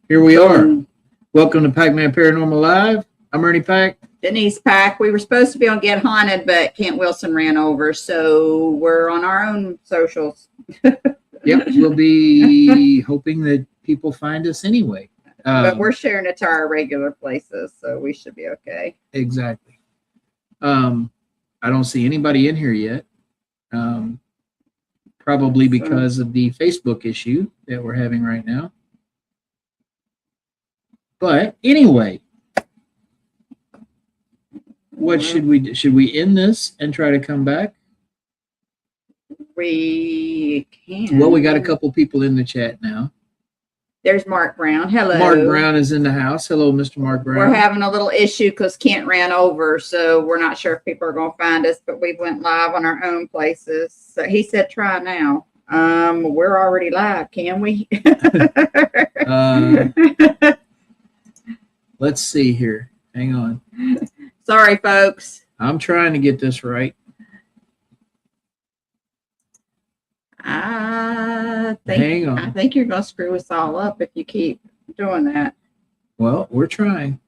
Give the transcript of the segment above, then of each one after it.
Here we are. Welcome to Packman Paranormal Live. I'm Ernie Pack. Denise Pack. We were supposed to be on Get Haunted, but Kent Wilson ran over, so we're on our own socials. Yep, we'll be hoping that people find us anyway. But we're sharing it to our regular places, so we should be okay. Exactly. I don't see anybody in here yet. Probably because of the Facebook issue that we're having right now. But anyway, what should we do? Should we end this and try to come back? We can. Well, we got a couple people in the chat now. There's Mark Brown. Hello. Mark Brown is in the house. Hello, Mr. Mark Brown. We're having a little issue because Kent ran over, so we're not sure if people are going to find us, but we went live on our own places. So he said, try now. We're already live. Can we? Let's see here. Hang on. Sorry, folks. I'm trying to get this right. I Hang on. think you're going to screw us all up if you keep doing that. Well, we're trying.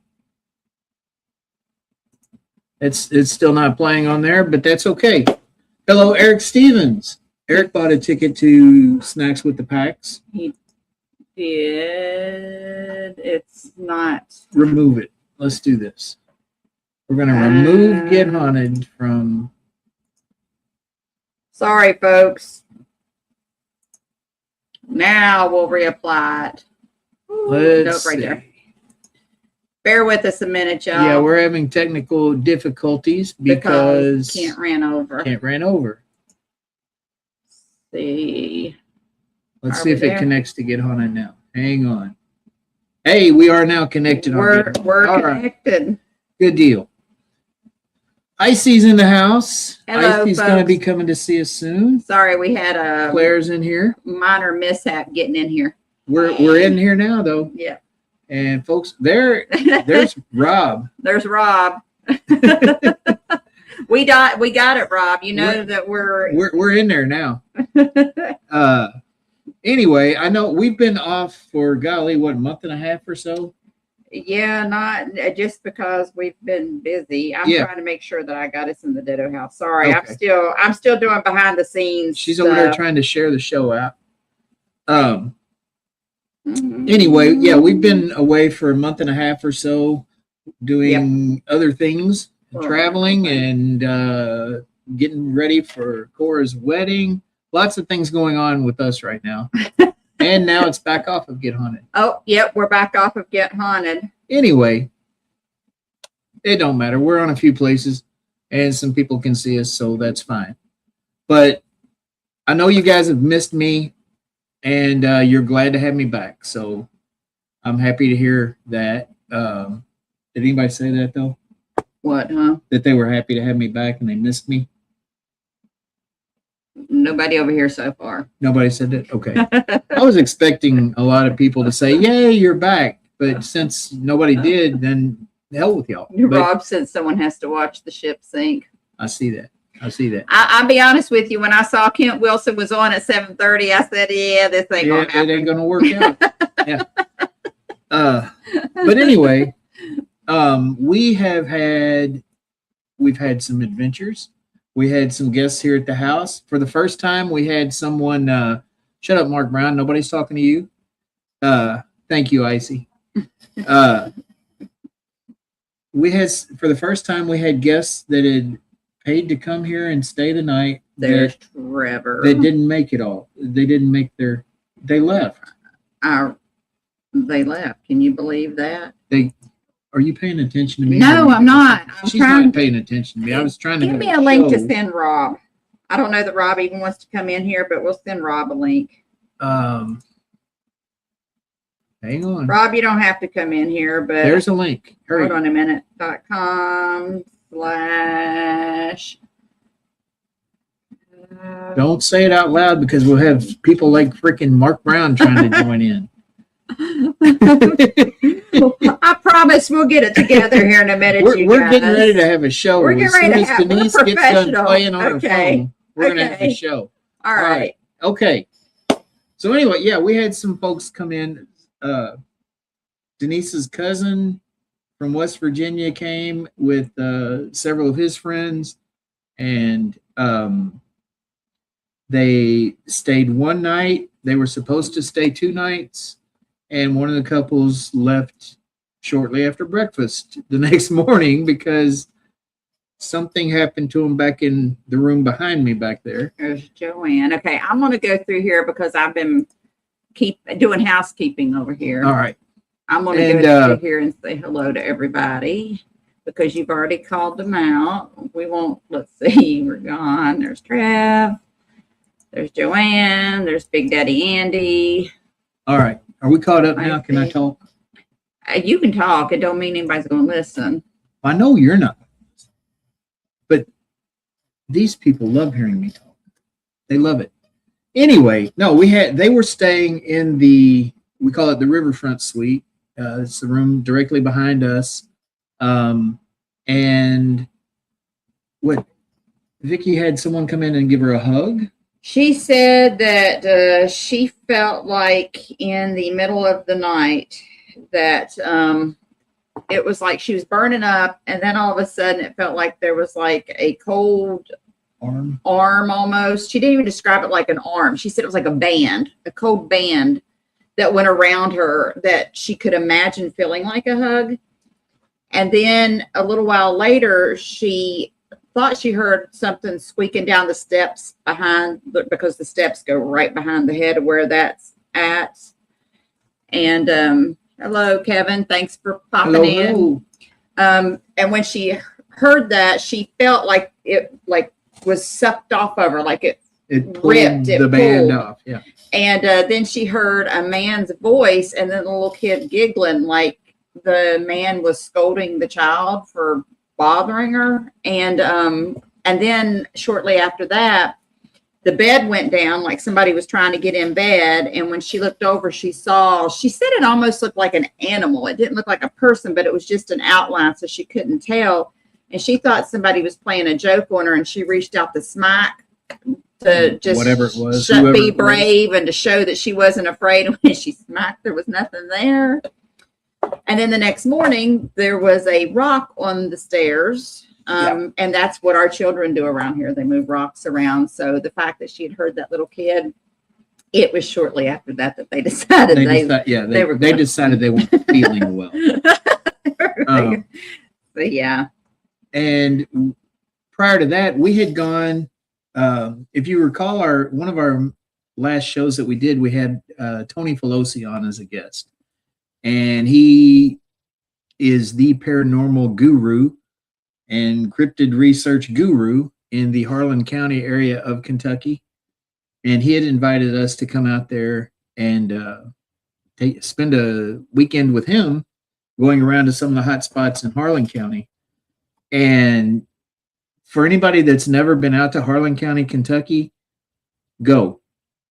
It's still not playing on there, but that's okay. Hello, Eric Stevens. Eric bought a ticket to Snacks with the Packs. He did. It's not. Remove it. Let's do this. We're going to remove Get Haunted from. Sorry, folks. Now we'll reapply it. Let's right see. there. Bear with us a minute, y'all. Yeah, we're having technical difficulties because Kent ran over. Kent ran over. See. Let's see if it connects to Get Haunted now. Hang on. Hey, we are now connected. We're All connected. Right. Good deal. Icy's in the house. Hello, Icy's going to be coming to see us soon. Sorry, we had a Claire's in here. minor mishap getting in here. We're in here now, though. Yeah. And folks, there's Rob. There's Rob. We got it, Rob. You know that we're in there now. Anyway, I know we've been off for golly, what, a month and a half or so? Yeah, not just because we've been busy. I'm trying to make sure that I got us in the Ditto house. Sorry, okay. I'm still doing behind the scenes. She's over there trying to share the show out. Anyway, yeah, we've been away for a month and a half or so doing other things, traveling and getting ready for Cora's wedding. Lots of things going on with us right now. And now it's back off of Get Haunted. Oh, yep, we're back off of Get Haunted. Anyway, it don't matter. We're on a few places and some people can see us, so that's fine. But I know you guys have missed me and you're glad to have me back. So I'm happy to hear that. Did anybody say that, though? What, huh? That they were happy to have me back and they missed me? Nobody over here so far. Nobody said that? Okay. I was expecting a lot of people to say, yay, you're back. But since nobody did, then the hell with y'all. Rob said someone has to watch the ship sink. I see that. I'll be honest with you. When I saw Kent Wilson was on at 7:30, I said, yeah, this ain't going to happen. It ain't going to work out. Yeah. But anyway, we've had some adventures. We had some guests here at the house. For the first time, we had someone, shut up, Mark Brown. Nobody's talking to you. Thank you, Icy. For the first time, we had guests that had paid to come here and stay the night. There's Trevor. They didn't make it all. They left. They left. Can you believe that? Are you paying attention to me? No, I'm not. She's not paying attention to me. I was trying to give me a link to send Rob. I don't know that Rob even wants to come in here, but we'll send Rob a link. Hang on. Rob, you don't have to come in here, but there's a link. Hurry. Hold on a minute. .com/ Don't say it out loud because we'll have people like freaking Mark Brown trying to join in. I promise we'll get it together here in a minute. We're getting ready to have a show. We're getting ready to have Denise gets done playing on her phone, we're going to have a show. All right. Okay. So anyway, yeah, we had some folks come in Denise's cousin from West Virginia came with several of his friends, and they stayed one night. They were supposed to stay 2 nights, and one of the couples left shortly after breakfast the next morning because something happened to them back in the room behind me back there. There's Joanne. Okay, I'm going to go through here because I've been doing housekeeping over here. All right. I'm going to go through here and say hello to everybody because you've already called them out. We won't, let's see, we're gone. There's Trev. There's Joanne. There's Big Daddy Andy. All right. Are we caught up now? Can I talk? You can talk. It don't mean anybody's going to listen. I know you're not. But these people love hearing me talk. They love it. Anyway, no, they were staying in we call it the Riverfront Suite. It's the room directly behind us. And what, Vicky had someone come in and give her a hug? She said that she felt like in the middle of the night that it was like she was burning up, and then all of a sudden it felt like there was like a cold arm almost. She didn't even describe it like an arm. She said it was like a cold band that went around her that she could imagine feeling like a hug. And then a little while later, she thought she heard something squeaking down the steps because the steps go right behind the head of where that's at. And hello, Kevin. Thanks for popping in. And when she heard that, she felt like it was sucked off of her, like it ripped the band off. Yeah. And then she heard a man's voice, and then the little kid giggling like the man was scolding the child for bothering her. And then shortly after that, the bed went down, like somebody was trying to get in bed. And when she looked over, she said it almost looked like an animal. It didn't look like a person, but it was just an outline, so she couldn't tell. And she thought somebody was playing a joke on her, and she reached out to smack to just whatever it was, be brave and to show that she wasn't afraid. And when she smacked, there was nothing there. And then the next morning, there was a rock on the stairs. And that's what our children do around here. They move rocks around. So the fact that she had heard that little kid, it was shortly after that they decided they decided they weren't feeling well. But yeah. And prior to that, we had gone, if you recall, one of our last shows that we did, we had Tony Pelosi on as a guest. And he is the paranormal guru and cryptid research guru in the Harlan County area of Kentucky. And he had invited us to come out there and spend a weekend with him, going around to some of the hot spots in Harlan County. And for anybody that's never been out to Harlan County, Kentucky, go.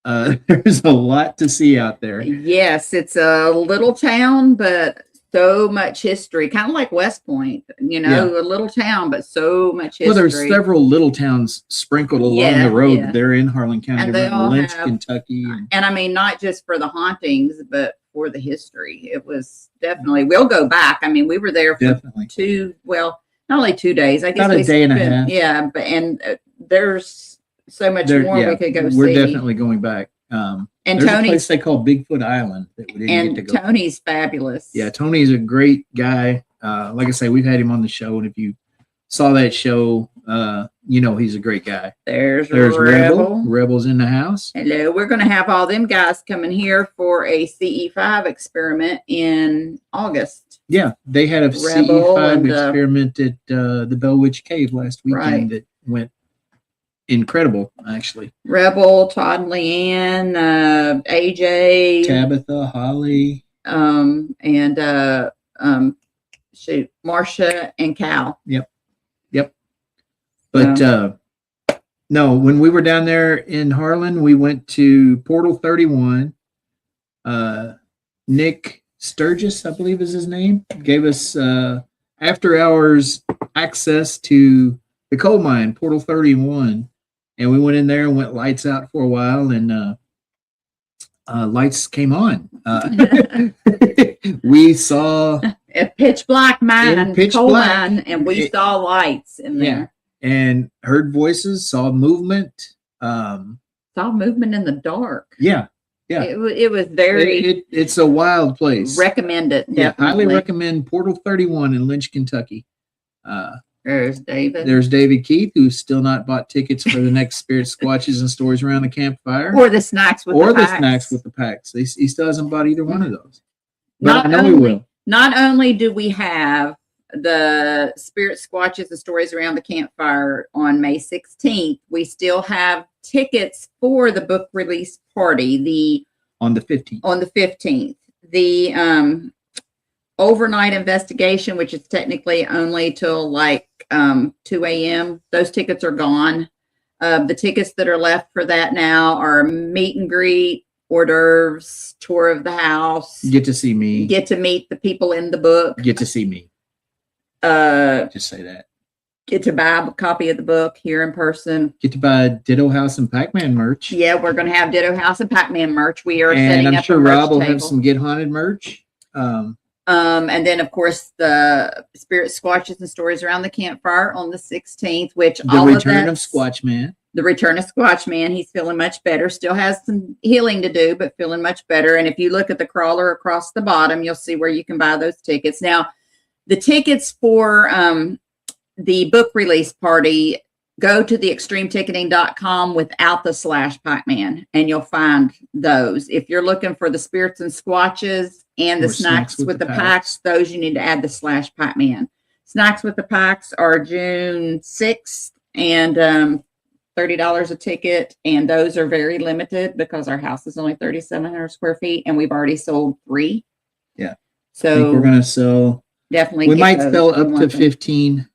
There's a lot to see out there. Yes, it's a little town, but so much history, kind of like West Point, a little town, but so much history. Well, there's several little towns sprinkled along the road. Yeah. They're in Harlan County, and they all Lynch, have, Kentucky. And I mean, not just for the hauntings, but for the history. It was definitely, we'll go back. I mean, we were there for not only 2 days, I guess about a day and a half. Yeah, but there's so much more we could go see. We're definitely going back. And there's a place they call Bigfoot Island that we didn't get to go. Tony's fabulous. Yeah, Tony's a great guy. Like I say, we've had him on the show, and if you saw that show, he's a great guy. There's Rebel. Rebel's in the house. Hello. We're going to have all them guys coming here for a CE5 experiment in August. Yeah, they had a CE5 experiment at the Bell Witch Cave last weekend that went incredible, actually. Rebel, Todd and Leanne, AJ, Tabitha, Holly, and Marcia and Cal. Yep. But no, when we were down there in Harlan, we went to Portal 31. Nick Sturgis, I believe is his name, gave us after hours access to the coal mine, Portal 31. And we went in there and went lights out for a while. And lights came on. We saw A pitch black mine, pitch coal black. mine, and we saw lights in there. And heard voices, saw movement. Saw movement in the dark. Yeah. It was very. It's a wild place. Recommend it. Yeah, Definitely. highly recommend Portal 31 in Lynch, Kentucky. There's David. There's David Keith, who's still not bought tickets for the next Spirit Squatches and Stories Around the Campfire. Or the snacks with the packs. Snacks with the packs. He still hasn't bought either one of those. Not But I know only, he will. Not only do we have the Spirit Squatches and Stories Around the Campfire on May 16th, we still have tickets for the book release party. On the 15th. On the 15th. The overnight investigation, which is technically only till like 2 a.m. Those tickets are gone. The tickets that are left for that now are meet and greet, hors d'oeuvres, tour of the house. Get to see me. Get to meet the people in the book. Get to see me. Just say that. Get to buy a copy of the book here in person. Get to buy Ditto House and Pac-Man merch. Yeah, we're going to have Ditto House and Pac-Man merch. We are and setting I'm up sure a merch Rob will table. have some Get Haunted merch. And then, of course, the Spirit Squatches and Stories Around the Campfire on the 16th, which the return of Squatch Man. The return of Squatch Man. He's feeling much better. Still has some healing to do, but feeling much better. And if you look at the crawler across the bottom, you'll see where you can buy those tickets. Now, the tickets for the book release party, go to theextremeticketing.com without the /Pac-Man, and you'll find those. If you're looking for the Spirits and Squatches and the snacks with the packs, those you need to add the /Pac-Man. Snacks with the packs are June 6th and $30 a ticket, and those are very limited because our house is only 3,700 square feet, and we've already sold 3. Yeah. So I think we're going to sell. Definitely. We might sell up to 15.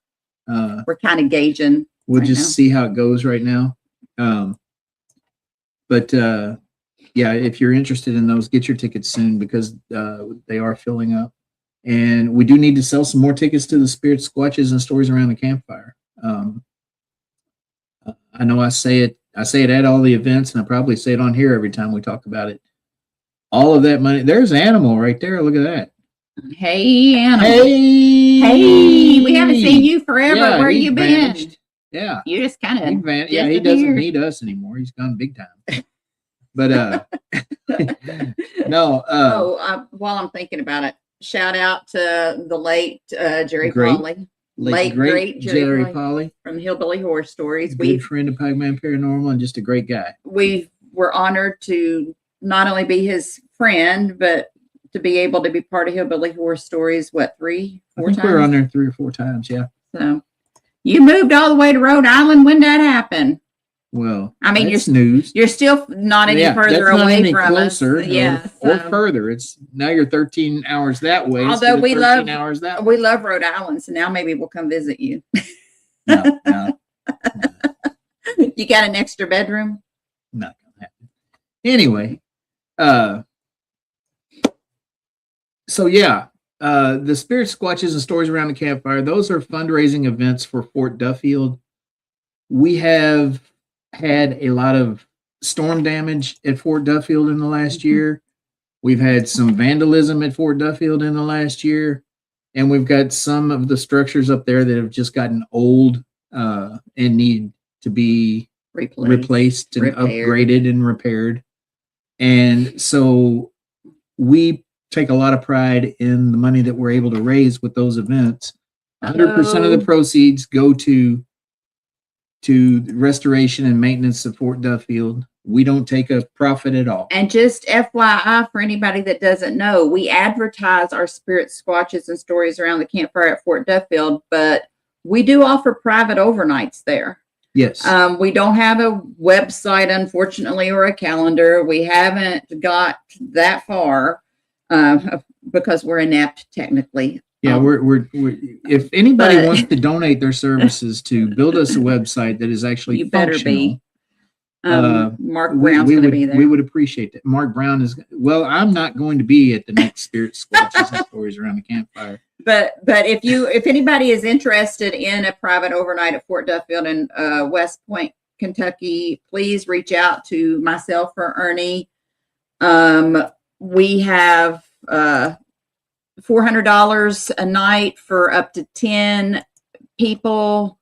We're kind of gauging. We'll just see how it goes right now. But yeah, if you're interested in those, get your tickets soon because they are filling up. And we do need to sell some more tickets to the Spirit Squatches and Stories Around the Campfire. I know I say it at all the events, and I probably say it on here every time we talk about it. All of that money, there's Animal right there. Look at that. Hey, Animal. Hey, we haven't seen you forever. Yeah, where you been? Vanished. Yeah. You just kind of he doesn't need us anymore. He's gone big time. But no. While I'm thinking about it, shout out to the late Jerry Polly. Late great Jerry Polly from Hillbilly Horror Stories. Good friend of Packman Paranormal and just a great guy. We were honored to not only be his friend, but to be able to be part of Hillbilly Horror Stories. What, 3, 4 times? We were on there 3 or 4 times. Yeah. So you moved all the way to Rhode Island. When did that happen? Well, I mean, you're still not any further away from closer, us. Yeah, or further. It's now you're 13 hours that way. Although we love Rhode Island, so now maybe we'll come visit you. No. You got an extra bedroom? Not gonna happen. Anyway, so yeah, the Spirit Squatches and Stories Around the Campfire. Those are fundraising events for Fort Duffield. We have had a lot of storm damage at Fort Duffield in the last year. We've had some vandalism at Fort Duffield in the last year. And we've got some of the structures up there that have just gotten old and need to be replaced and upgraded and repaired. And so we take a lot of pride in the money that we're able to raise with those events. 100% of the proceeds go to restoration and maintenance of Fort Duffield. We don't take a profit at all. And just FYI for anybody that doesn't know, we advertise our Spirit Squatches and Stories Around the Campfire at Fort Duffield, but we do offer private overnights there. Yes. We don't have a website, unfortunately, or a calendar. We haven't got that far because we're inept technically. Yeah, we're if anybody wants to donate their services to build us a website that is actually functional, better be. Mark Brown's going to be there. We would appreciate that. Mark Brown is, well, I'm not going to be at the next Spirit Squatches and Stories Around the Campfire. But if anybody is interested in a private overnight at Fort Duffield in West Point, Kentucky, please reach out to myself or Ernie. We have $400 a night for up to 10 people.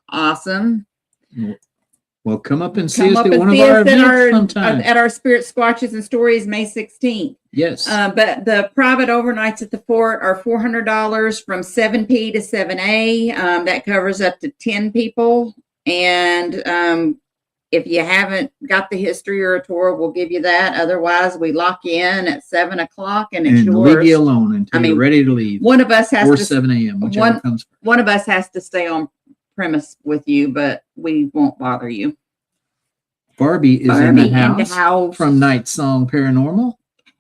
Awesome. Well, come up and see us at one of our events sometime. At our Spirit Squatches and Stories, May 16th. Yes. But the private overnights at the fort are $400 from 7 p to 7 a. That covers up to 10 people. And if you haven't got the history or a tour, we'll give you that. Otherwise, we lock you in at 7 o'clock and it's yours. Leave you alone until you're ready to leave. One of us has or to 7 a.m. Whichever comes first. One of us has to stay on premise with you, but we won't bother you. Barbie is in the house from Night Song Paranormal.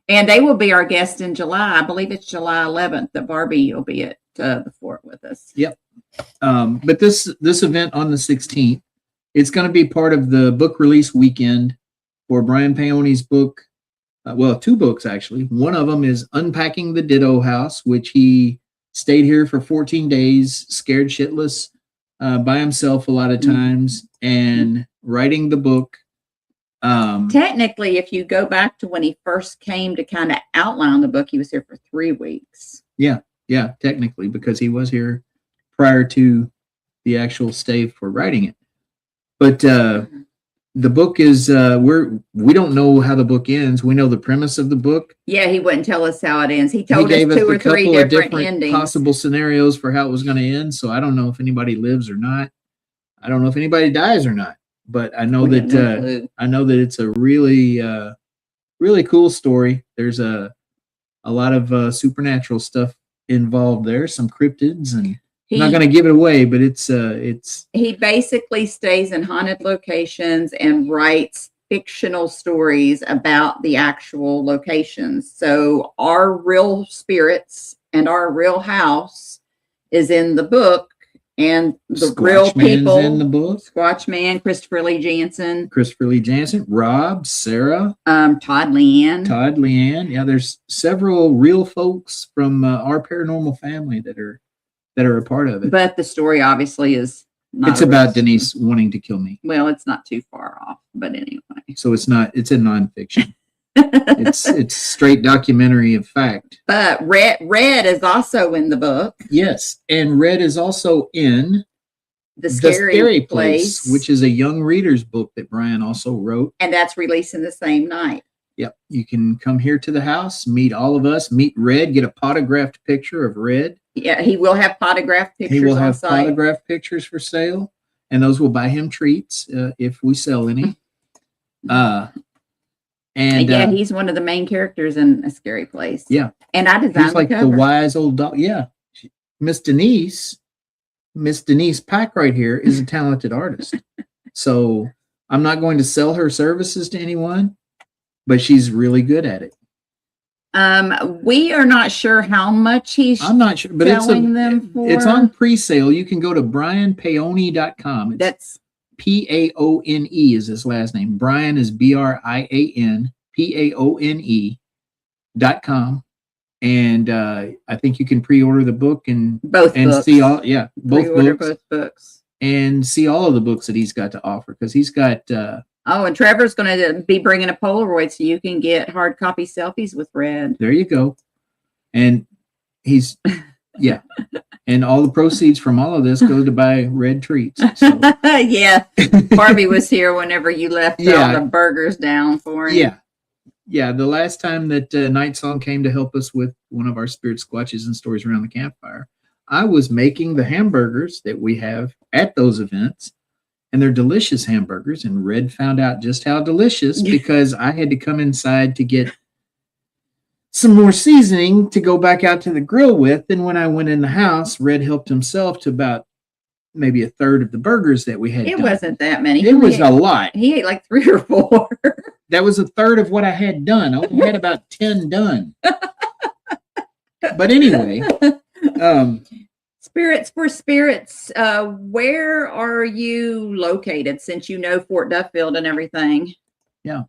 And they will be our guest in July. I believe it's July 11th that Barbie will be at the fort with us. Yep. But this event on the 16th, it's going to be part of the book release weekend for Brian Paoni's book. Well, 2 books, actually. One of them is Unpacking the Ditto House, which he stayed here for 14 days, scared shitless by himself a lot of times, and writing the book. Technically, if you go back to when he first came to kind of outline the book, he was here for 3 weeks. Yeah, technically, because he was here prior to the actual stay for writing it. But the book is we don't know how the book ends. We know the premise of the book. Yeah, he wouldn't tell us how it ends. He told us 2 or 3 different endings, possible scenarios for how it was going to end. So I don't know if anybody lives or not. I don't know if anybody dies or not. But I know that it's a really really cool story. There's a lot of supernatural stuff involved there. Some cryptids, and I'm not going to give it away, but it's he basically stays in haunted locations and writes fictional stories about the actual locations. So our real spirits and our real house is in the book. And the real people in the book. Squatchman, Christopher Lee Jansen, Rob, Sarah, Todd Leanne. Yeah, there's several real folks from our paranormal family that are a part of it. But the story obviously is not. It's about Denise wanting to kill me. Well, it's not too far off, but anyway. So it's not. It's a nonfiction. it's straight documentary of fact. But Red is also in the book. Yes, and Red is also in The Scary Place, which is a young reader's book that Brian also wrote. And that's releasing the same night. Yep. You can come here to the house, meet all of us, meet Red, get a photographed picture of Red. Yeah, he will have photographed pictures. He will have photographed pictures for sale, and those will buy him treats if we sell any. And yeah, he's one of the main characters in A Scary Place. Yeah, and I designed he's like the wise old dog. Yeah, Miss Denise Pack right here is a talented artist. So I'm not going to sell her services to anyone, but she's really good at it. We are not sure how much I'm not sure, but them for. It's on pre-sale. You can go to brianpaoni.com. That's Paone is his last name. Brian is BrianPaone.com. And I think you can pre-order the book and books. See all both books and see all of the books that he's got to offer, because he's got and Trevor's going to be bringing a Polaroid so you can get hard copy selfies with Red. There you go. And he's and all the proceeds from all of this go to buy Red treats. So. Yeah. Barbie was here whenever you left all the burgers down for him. Yeah. The last time that Night Song came to help us with one of our Spirit Squatches and Stories Around the Campfire, I was making the hamburgers that we have at those events, and they're delicious hamburgers. And Red found out just how delicious because I had to come inside to get some more seasoning to go back out to the grill with. And when I went in the house, Red helped himself to about maybe a third of the burgers that we had. It wasn't that many. It was a lot. He ate like 3 or 4. That was a third of what I had done. I only had about 10 done. But anyway, Spirits for Spirits, where are you located, since you know Fort Duffield and everything? Yeah.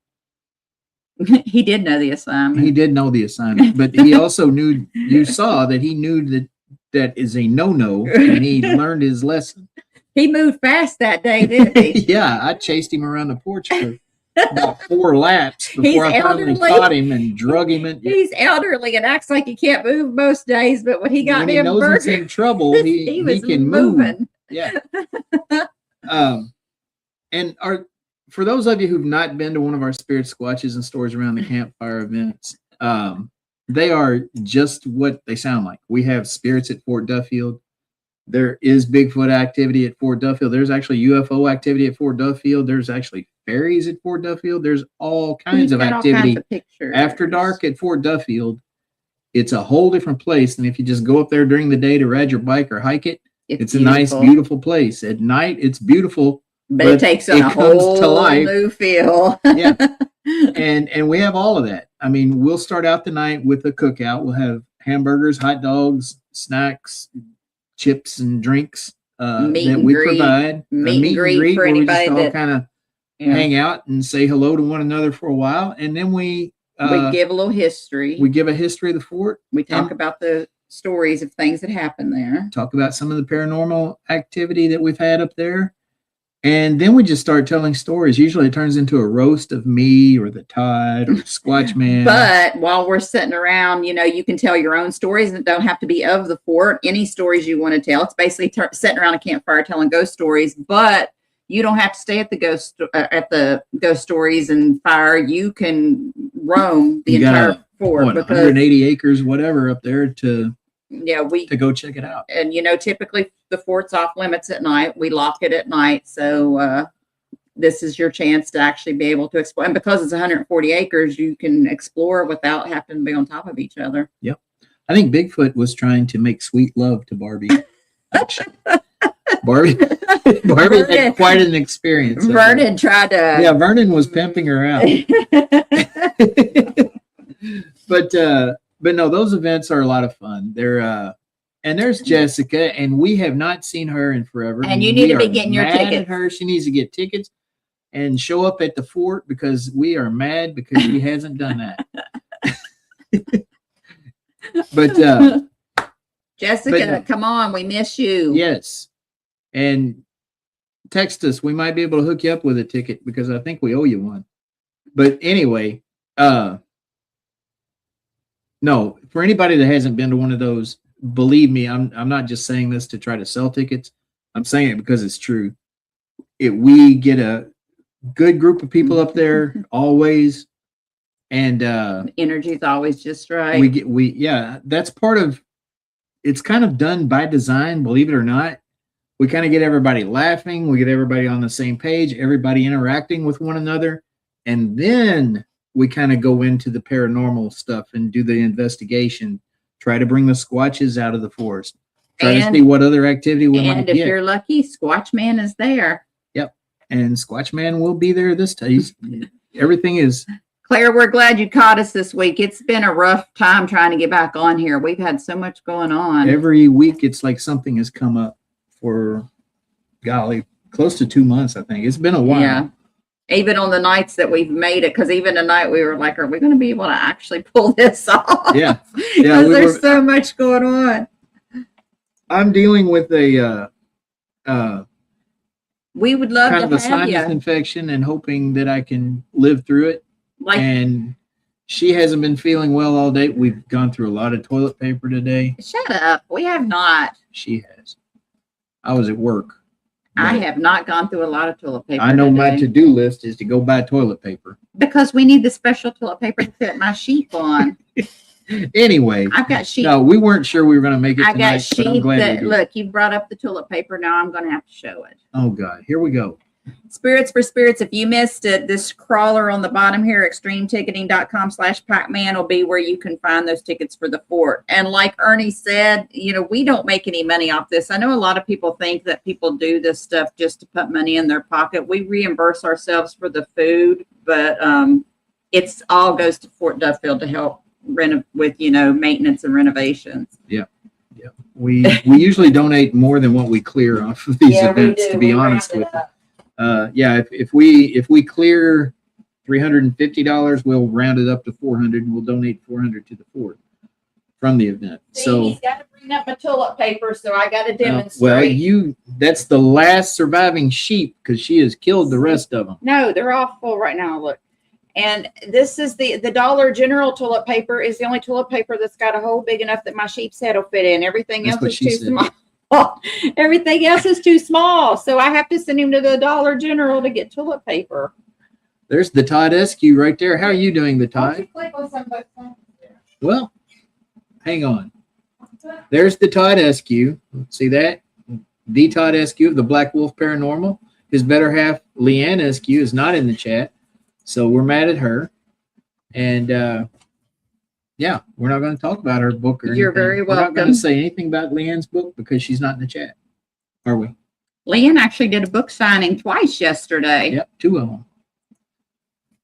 He did know the assignment. He did know the assignment, but he also knew, you saw that he knew that is a no-no, and he learned his lesson. He moved fast that day, didn't he? Yeah, I chased him around the porch for about 4 laps before I finally caught him and drug him in. He's elderly and acts like he can't move most days, but when he got me a knows burger, he's in trouble, he can moving. move. Yeah. And for those of you who've not been to one of our spirit squatches and stories around the campfire events, they are just what they sound like. We have spirits at Fort Duffield. There is Bigfoot activity at Fort Duffield. There's actually UFO activity at Fort Duffield. There's actually fairies at Fort Duffield. There's all kinds of activity after dark at Fort Duffield. It's a whole different place than if you just go up there during the day to ride your bike or hike it. It's a nice, beautiful place. At night, it's beautiful, but it takes on a whole new feel. Yeah, and we have all of that. I mean, we'll start out the night with a cookout. We'll have hamburgers, hot dogs, snacks, chips, and drinks that we provide. Meet and greet for anybody that all kind of hang out and say hello to one another for a while, and then we give a little history. We give a history of the fort. We talk about the stories of things that happened there. Talk about some of the paranormal activity that we've had up there. And then we just start telling stories. Usually it turns into a roast of me or the Todd or Squatch Man. But while we're sitting around, you can tell your own stories and don't have to be of the fort. Any stories you want to tell. It's basically sitting around a campfire telling ghost stories, but you don't have to stay at the ghost stories and fire. You can roam the entire fort. 180 acres, whatever, up there to go check it out. And typically the fort's off limits at night. We lock it at night, so this is your chance to actually be able to explore. And because it's 140 acres, you can explore without having to be on top of each other. Yep. I think Bigfoot was trying to make sweet love to Barbie. Barbie had quite an experience. Vernon tried to. Yeah, Vernon was pimping her out. But no, those events are a lot of fun. They're and there's Jessica, and we have not seen her in forever. And you need to be getting your tickets. Her, she needs to get tickets and show up at the fort because we are mad because she hasn't done that. But Jessica, come on, we miss you. Yes, and text us. We might be able to hook you up with a ticket because I think we owe you one. But anyway, no, for anybody that hasn't been to one of those, believe me, I'm not just saying this to try to sell tickets. I'm saying it because it's true. We get a good group of people up there always, and energy's always just right. That's part of. It's kind of done by design, believe it or not. We kind of get everybody laughing. We get everybody on the same page. Everybody interacting with one another, and then we kind of go into the paranormal stuff and do the investigation, try to bring the Squatches out of the forest, try to see what other activity we might get. And if you're lucky, Squatch Man is there. Yep. And Squatch Man will be there this time. Everything is. Claire, we're glad you caught us this week. It's been a rough time trying to get back on here. We've had so much going on. Every week, it's like something has come up for, golly, close to 2 months, I think. It's been a while. Yeah. Even on the nights that we've made it, because even tonight we were like, are we going to be able to actually pull this off? Yeah. Because there's so much going on. I'm dealing with a we would love kind to of a have sinus you. infection and hoping that I can live through it. And she hasn't been feeling well all day. We've gone through a lot of toilet paper today. Shut up. We have not. She has. I was at work. I have not gone through a lot of toilet paper. I know my to-do list is to go buy toilet paper. Because we need the special toilet paper to put my sheep on. Anyway. I've got sheep. No, we weren't sure we were going to make it tonight. I got sheep that, look, you brought up the toilet paper. Now I'm going to have to show it. Oh, God. Here we go. Spirits for Spirits. If you missed it, this crawler on the bottom here, extremeticketing.com/Packman will be where you can find those tickets for the fort. And like Ernie said, we don't make any money off this. I know a lot of people think that people do this stuff just to put money in their pocket. We reimburse ourselves for the food, but it's all goes to Fort Duffield to help with maintenance and renovations. Yeah. Yeah. We usually donate more than what we clear off of these events, to be honest with you. If we clear $350, we'll round it up to $400 and we'll donate $400 to the fort from the event. See, So he's got to bring up my toilet paper, so I got to demonstrate. well, that's the last surviving sheep because she has killed the rest of them. No, they're all full right now. Look. And this is the Dollar General toilet paper is the only toilet paper that's got a hole big enough that my sheep's head will fit in. Everything else is too small. Everything else is too small. So I have to send him to the Dollar General to get toilet paper. There's the Todd Eskew right there. How are you doing, the Todd? Well, hang on. There's the Todd Eskew. See that? The Todd Eskew of the Black Wolf Paranormal. His better half, Leanne Eskew, is not in the chat. So we're mad at her. And yeah, we're not going to talk about her book or anything. You're very welcome. We're not going to say anything about Leanne's book because she's not in the chat. Are we? Leanne actually did a book signing twice yesterday. Yep, 2 of them.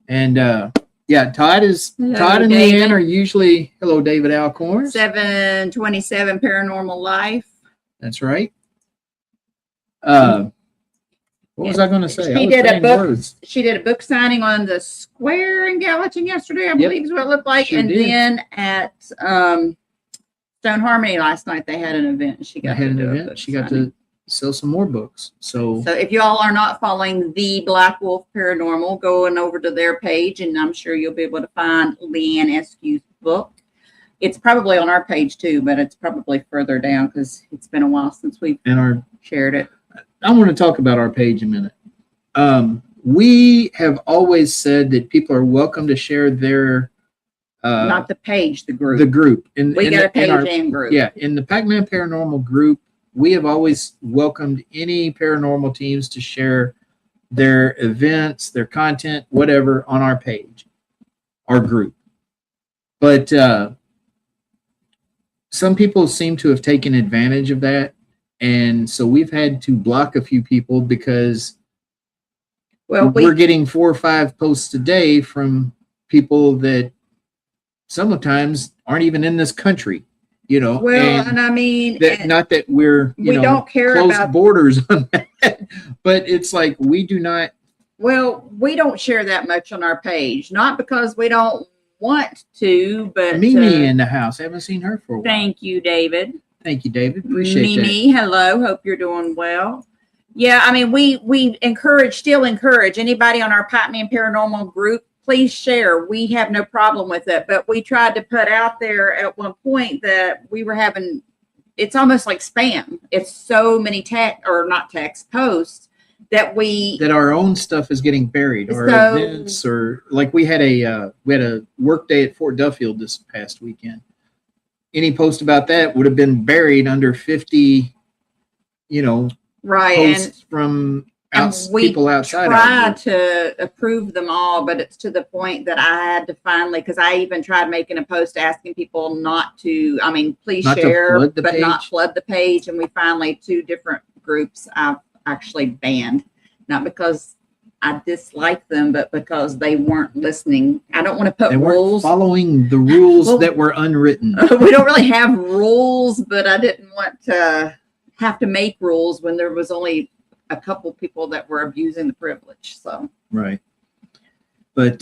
And yeah, Todd and David. Leanne are usually, hello, David Alcorn. 727 Paranormal Life. That's right. What was I going to say? She did a book signing on the square in Gallatin yesterday, I believe is what it looked like. Sure and did. Then at Stone Harmony last night, they had an event. She got to sell some more books. So if you all are not following the Black Wolf Paranormal, going over to their page, and I'm sure you'll be able to find Leanne Eskew's book. It's probably on our page too, but it's probably further down because it's been a while since we've shared it. I want to talk about our page a minute. We have always said that people are welcome to share their not the page, the group. The group. We got a page and group. Yeah, in the Packman Paranormal group, we have always welcomed any paranormal teams to share their events, their content, whatever, on our page, our group. But some people seem to have taken advantage of that. And so we've had to block a few people because we're getting 4 or 5 posts a day from people that sometimes aren't even in this country, you know. Well, and I mean, not that we don't care close about borders on that, but it's like we do not. Well, we don't share that much on our page, not because we don't want to, but Mimi in the house. I haven't seen her for a while. Thank you, David. Thank you, David. Appreciate Mimi, hello. Hope you're doing well. Yeah, I mean, we still encourage anybody on our Packman Paranormal group, please share. We have no problem with it. But we tried to put out there at one point that we were having, it's almost like spam. It's so many text posts that our own stuff is getting buried, or events, or like we had a work day at Fort Duffield this past weekend. Any post about that would have been buried under 50, posts from people outside. We tried to approve them all, but it's to the point that I had to finally, because I even tried making a post asking people please share, but not flood the page. And we finally, 2 different groups I've actually banned, not because I dislike them, but because they weren't listening. I don't want to put rules. Following the rules that were unwritten. We don't really have rules, but I didn't want to have to make rules when there was only a couple people that were abusing the privilege. So right. But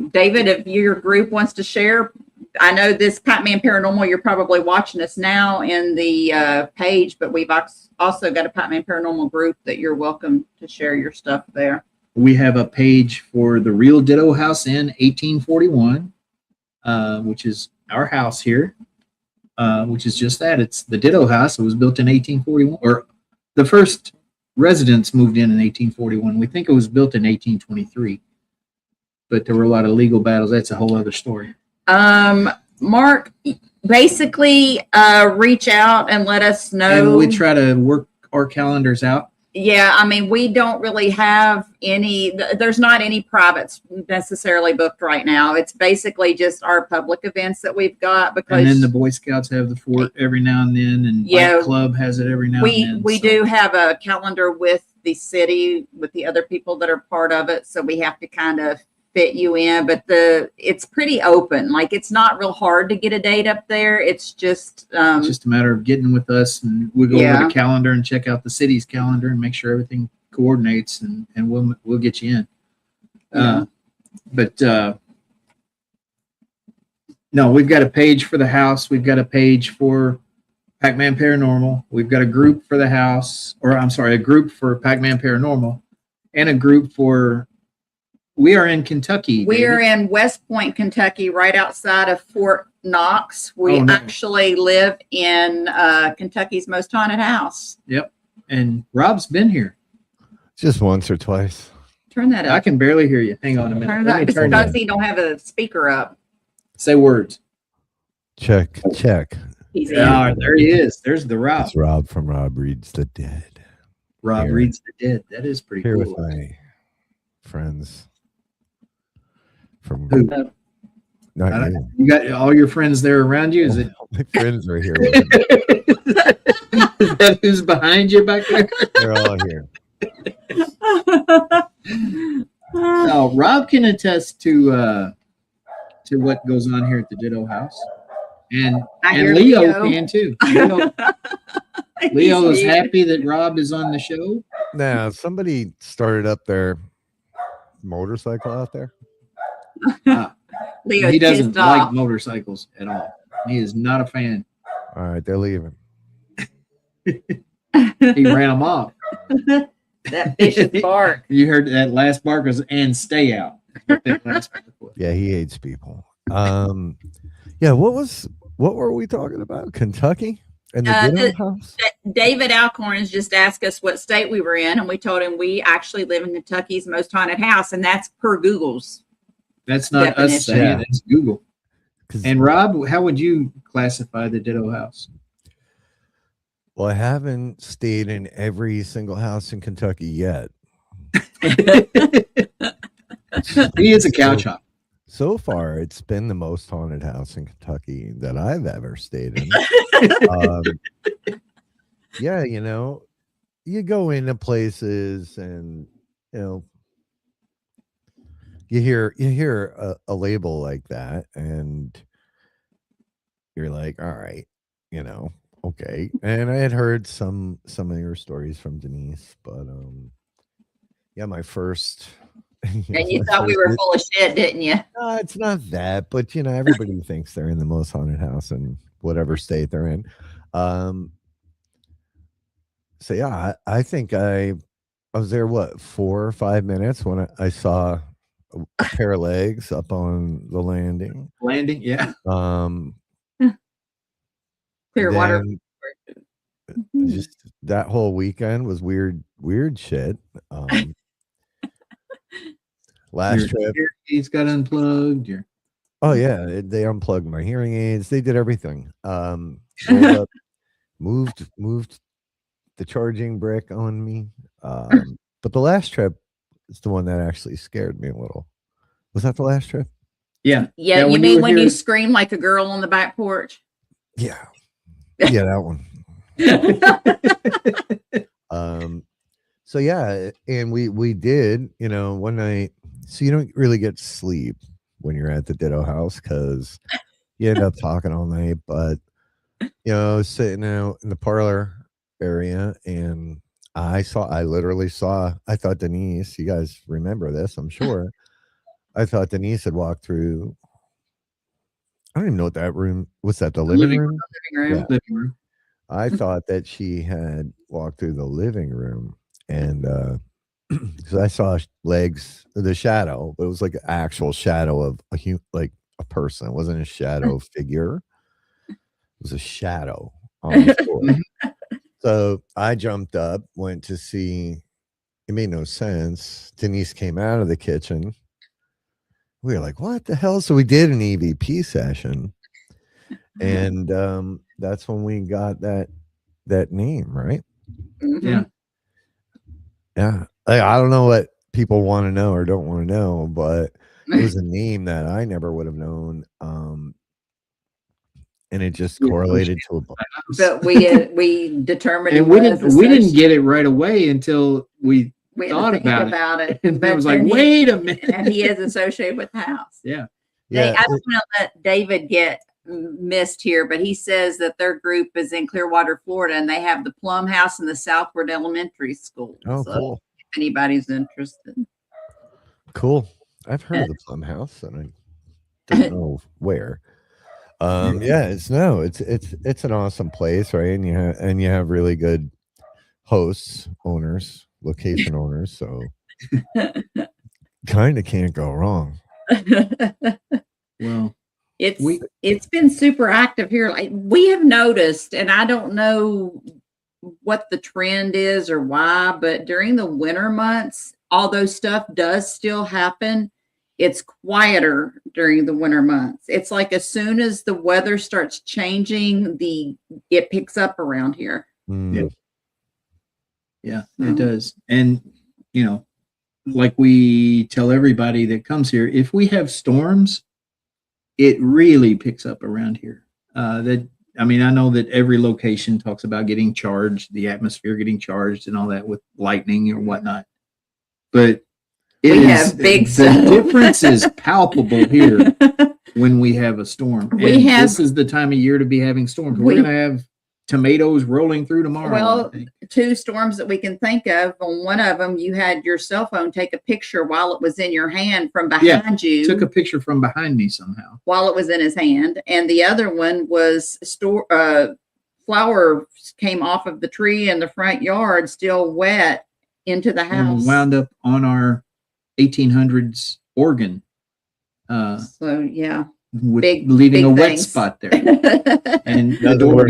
David, if your group wants to share, I know this Packman Paranormal, you're probably watching us now in the page, but we've also got a Packman Paranormal group that you're welcome to share your stuff there. We have a page for the Real Ditto House in 1841, which is our house here, which is just that. It's the Ditto House. It was built in 1841, or the first residents moved in 1841. We think it was built in 1823, but there were a lot of legal battles. That's a whole other story. Mark, basically reach out and let us know. And we try to work our calendars out. Yeah, I mean, we don't really have there's not any privates necessarily booked right now. It's basically just our public events that we've got. And then the Boy Scouts have the fort every now and then, and Bike Club has it every now and then. We do have a calendar with the city, with the other people that are part of it, so we have to kind of fit you in, but it's pretty open. Like, it's not real hard to get a date up there. It's just a matter of getting with us, and we'll go over the calendar and check out the city's calendar and make sure everything coordinates, and we'll get you in. But No, we've got a page for the house. We've got a page for Packman Paranormal. We've got a group for the house, or I'm sorry, a group for Packman Paranormal, and a group for. We are in Kentucky. We are David. in West Point, Kentucky, right outside of Fort Knox. We Oh, no. actually live in Kentucky's most haunted house. Yep. And Rob's been here. Just once or twice. Turn that I up. can barely hear you. Hang on a minute. Turn it Let up me turn because it. he don't have a speaker up. Say words. Check. He's in. Ah, there he is. There's the Rob. It's Rob from Rob Reads the Dead. Rob Here. reads the dead. That is pretty Here cool. with my friends from Who? not I you. don't- You got all your friends there around you? Is it? My friends are here. Is that who's behind you back there? They're all here. No, Rob can attest to what goes on here at the Ditto House, and I hear Leo Leo. can too. Leo is happy that Rob is on the show. Now, somebody started up their motorcycle out there. Leo's He doesn't pissed like off. motorcycles at all. He is not a fan. All right, they're leaving. He ran them off. That vicious bark. You heard that last bark was "and stay out." That last bark was. Yeah, he hates people. Yeah, what were we talking about? Kentucky and the Ditto House? David Alcorn has just asked us what state we were in, and we told him we actually live in Kentucky's most haunted house, and that's per Google's. That's not us Definition. saying Yeah. it. It's Google. 'Cause- And Rob, how would you classify the Ditto House? well, I haven't stayed in every single house in Kentucky yet. He is a couch hopper. So far, it's been the most haunted house in Kentucky that I've ever stayed in. Yeah, you go into places and you hear a label like that, and you're like, all right, okay. And I had heard some of your stories from Denise, but yeah, my first. And you thought we were full of shit, didn't you? No, it's not that, but everybody thinks they're in the most haunted house in whatever state they're in. So yeah, I think I was there 4 or 5 minutes when I saw a pair of legs up on the landing. Landing, yeah. Clear water. then just that whole weekend was weird shit. Last trip. He's got unplugged. Oh yeah, they unplugged my hearing aids. They did everything. Rolled up, moved the charging brick on me. But the last trip is the one that actually scared me a little. Was that the last trip? Yeah. Yeah, you when mean were when here- you scream like a girl on the back porch? Yeah, that one. So yeah, and we did, one night. So you don't really get sleep when you're at the Ditto House because you end up talking all night. But sitting out in the parlor area, and I literally saw. I thought Denise. You guys remember this? I'm sure. I thought Denise had walked through. I don't even know what that room was. That the living room? Living room. Yeah. Living room. I thought that she had walked through the living room, and because I saw legs, the shadow, but it was like an actual shadow of like a person. It wasn't a shadow figure. It was a shadow on the floor. So I jumped up, went to see. It made no sense. Denise came out of the kitchen. We were like, "What the hell?" So we did an EVP session, and that's when we got that name, right? Mhm. Yeah. I don't know what people want to know or don't want to know, but it was a name that I never would have known. And it just correlated to a But we determined And we didn't get it right away until we we thought had to think about it. and But I was like, then wait a minute. and he is associated with the house. Yeah. I don't want to let David get missed here, but he says that their group is in Clearwater, Florida, and they have the Plum House and the Southward Elementary School. Oh, So cool. if anybody's interested. Cool. I've heard of the Plum House, and I don't know where. Yeah, it's an awesome place, right? And you have really good hosts, owners, location owners, so kind of can't go wrong. Well, it's been super active here. Like we have noticed, and I don't know what the trend is or why, but during the winter months, although stuff does still happen, it's quieter during the winter months. It's like as soon as the weather starts changing, it picks up around here. Mm. Yeah, it does. And like we tell everybody that comes here, if we have storms, it really picks up around here. I know that every location talks about getting charged, the atmosphere getting charged and all that with lightning or whatnot. But the difference is palpable here when we have a storm. This is the time of year to be having storms. We're going to have tomatoes rolling through tomorrow. Well, 2 storms that we can think of. On one of them, you had your cell phone take a picture while it was in your hand from behind you. Took a picture from behind me somehow while it was in his hand, and the other one was flowers came off of the tree in the front yard, still wet, into the house. And wound up on our 1800s organ. So yeah. Leaving a wet spot there, and the door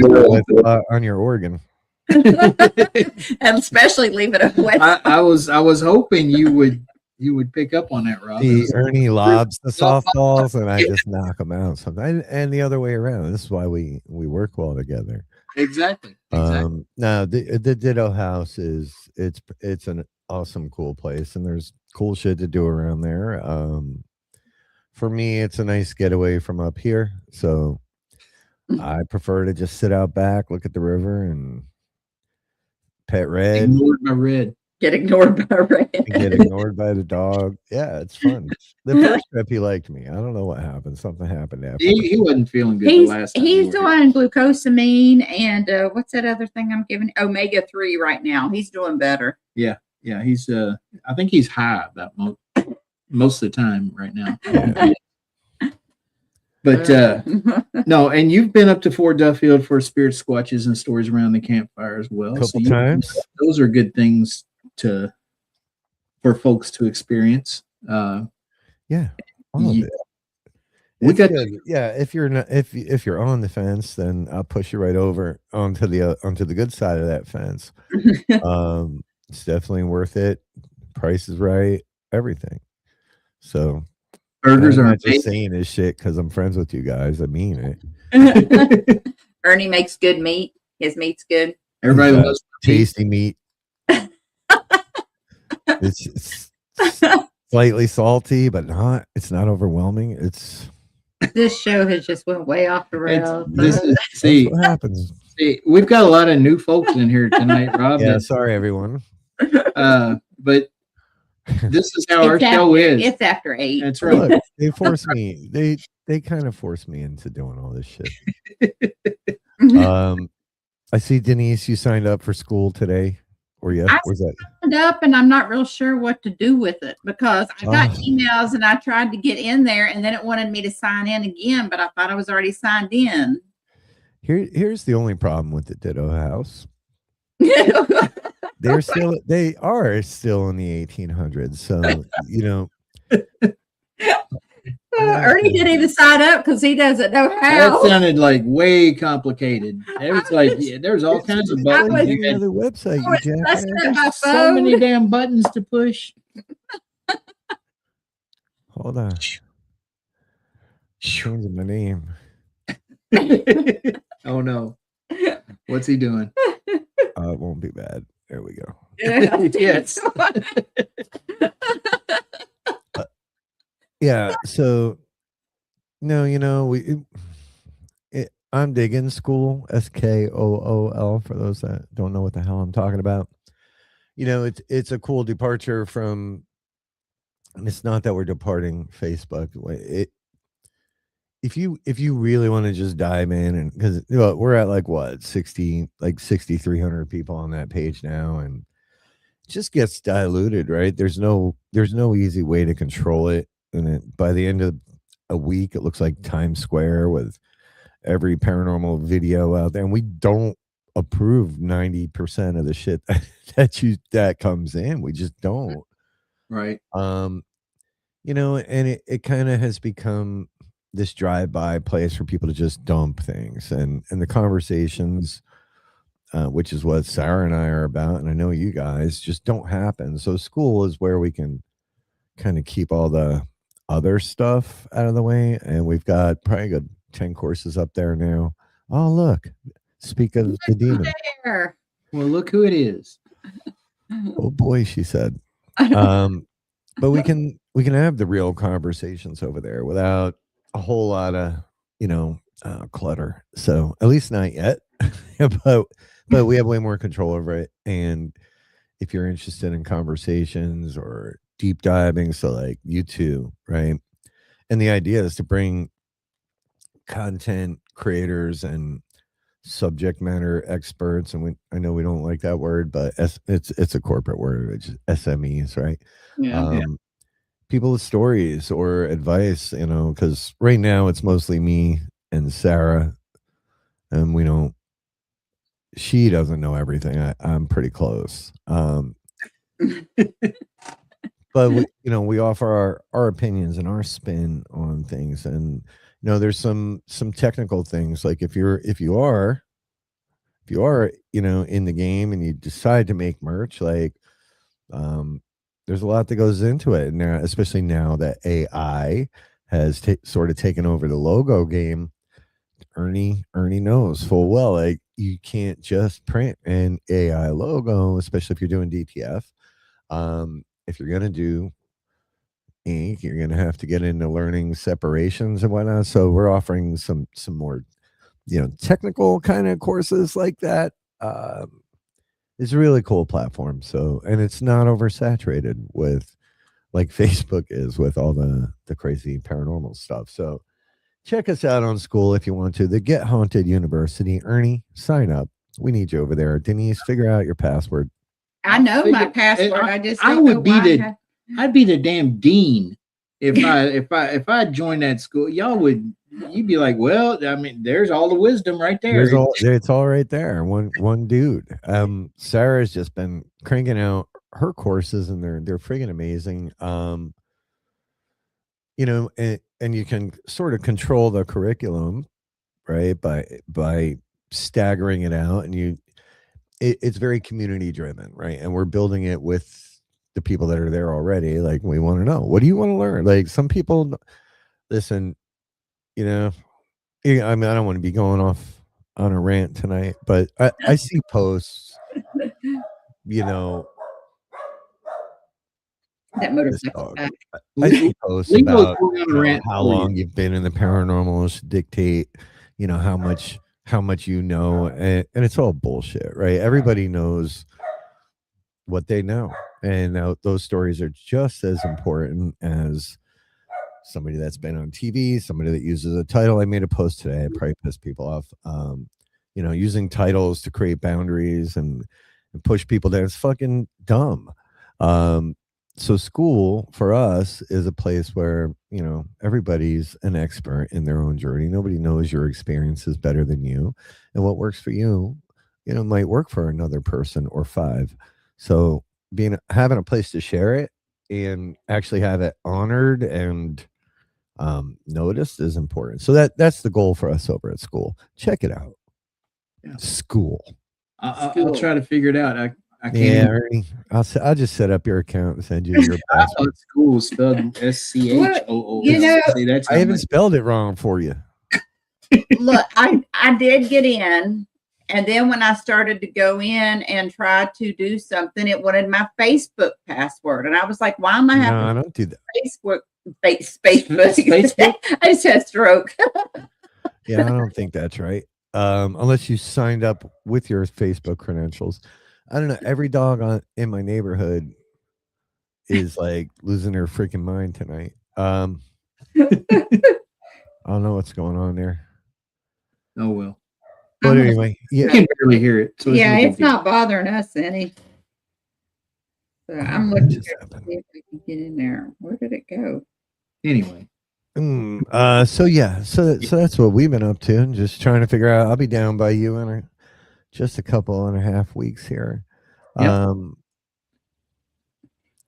on your organ, and especially leaving a wet. I was hoping you would pick up on that, Rob. Ernie lobs the softballs, and I just knock them out sometimes, and the other way around. This is why we work well together. Exactly. Now the Ditto House it's an awesome, cool place, and there's cool shit to do around there. For me, it's a nice getaway from up here, so I prefer to just sit out back, look at the river, and pet Red. Ignored by Red. Get ignored by Red. Get ignored by the dog. Yeah, it's fun. The first trip, he liked me. I don't know what happened. Something happened after. He wasn't feeling good the last time. He's doing glucosamine and what's that other thing I'm giving? Omega-3 right now. He's doing better. Yeah. He's I think he's high that most of the time right now. Yeah. But no, and you've been up to Fort Duffield for spirit squatches and stories around the campfire as well. A couple times. Those are good things for folks to experience. Yeah, all of it. If you're not, if you're on the fence, then I'll push you right over onto the good side of that fence. It's definitely worth it. Price is right. Everything. So burgers are just saying this shit because I'm friends with you guys. I mean it. Ernie makes good meat. His meat's good. Everybody loves tasty meat. It's slightly salty, but it's not overwhelming. This show has just went way off the rails. See what happens. See, we've got a lot of new folks in here tonight, Rob. Yeah, sorry everyone. But this is how our show is. It's after 8. That's right. Look, they force me. They kind of force me into doing all this shit. I see Denise, you signed up for school today. Or yes, where's that? I signed up and I'm not real sure what to do with it because I got emails and I tried to get in there and then it wanted me to sign in again, but I thought I was already signed in. Here's the only problem with the Ditto House. They are still in the 1800s, so Ernie didn't even sign up because he doesn't know how. That sounded like way complicated. It was like there's all kinds of buttons. You had the website. There's so many damn buttons to push. Hold on. Changing my name. Oh no. What's he doing? It won't be bad. There we go. Yes. Yeah. So, no, I'm digging school. SKOOL for those that don't know what the hell I'm talking about. It's a cool departure from. And it's not that we're departing Facebook. If you really want to just dive in and because we're at 6,300 people on that page now, and it just gets diluted, right? There's no easy way to control it, and by the end of a week, it looks like Times Square with every paranormal video out there, and we don't approve 90% of the shit that comes in. We just don't. Right. And it kind of has become this drive-by place for people to just dump things, and the conversations, which is what Sarah and I are about, and I know you guys, just don't happen. So school is where we can kind of keep all the other stuff out of the way, and we've got probably good 10 courses up there now. Oh, look, speak of the demon. There. Well, look who it is. Oh boy, she said. But we can have the real conversations over there without a whole lot of clutter. So at least not yet. but we have way more control over it. And if you're interested in conversations or deep diving, so like you two, right? And the idea is to bring content creators and subject matter experts, and I know we don't like that word, but it's a corporate word, which is SMEs, right? Yeah. People with stories or advice, because right now it's mostly me and Sarah, and she doesn't know everything. I'm pretty close. But we offer our opinions and our spin on things, and there's some technical things, like if you are in the game and you decide to make merch, like there's a lot that goes into it now, especially now that AI has sort of taken over the logo game. Ernie knows full well, like, you can't just print an AI logo, especially if you're doing DTF. If you're gonna do ink, you're gonna have to get into learning separations and whatnot. So we're offering some more technical kind of courses like that. It's a really cool platform. So, and it's not oversaturated with, like Facebook is, with all the crazy paranormal stuff. So check us out on school if you want to. The Get Haunted University. Ernie, sign up. We need you over there. Denise, figure out your password. I know my password. I'd be the damn dean if I joined that school. You'd be like, well, I mean, there's all the wisdom right there. It's all right there. One dude. Sarah's just been cranking out her courses, and they're friggin' amazing. And you can sort of control the curriculum, right, by staggering it out, and it's very community driven, right? And we're building it with the people that are there already. Like, we want to know, what do you want to learn? Like, some people listen, I mean, I don't want to be going off on a rant tonight, but I see posts, that motorcycle. I see posts about how long you've been in the paranormal should dictate, how much and it's all bullshit, right? Everybody knows what they know, and those stories are just as important as somebody that's been on TV, somebody that uses a title. I made a post today. I probably pissed people off. Using titles to create boundaries and push people down. It's fucking dumb. So school for us is a place where, everybody's an expert in their own journey. Nobody knows your experiences better than you. And what works for you, might work for another person or five. So having a place to share it and actually have it honored and noticed is important. So that's the goal for us over at school. Check it out. Yeah. School. I'll try to figure it out. I can't. Yeah, Ernie, I'll just set up your account and send you your password. School spelled SCHOO. I haven't spelled it wrong for you. Look, I did get in, and then when I started to go in and try to do something, it wanted my Facebook password, and I was like, "Why am I having?" No, I don't do that. Facebook. I just had a stroke. Yeah, I don't think that's right. Unless you signed up with your Facebook credentials. I don't know. Every dog in my neighborhood is like losing their freaking mind tonight. I don't know what's going on there. Oh well. But anyway, yeah, I can barely hear it. So it's not bothering us any. So I'm looking to see if I can get in there. Where did it go? Anyway, So that's what we've been up to, and just trying to figure out. I'll be down by you in just a couple and a half weeks here. Yep. And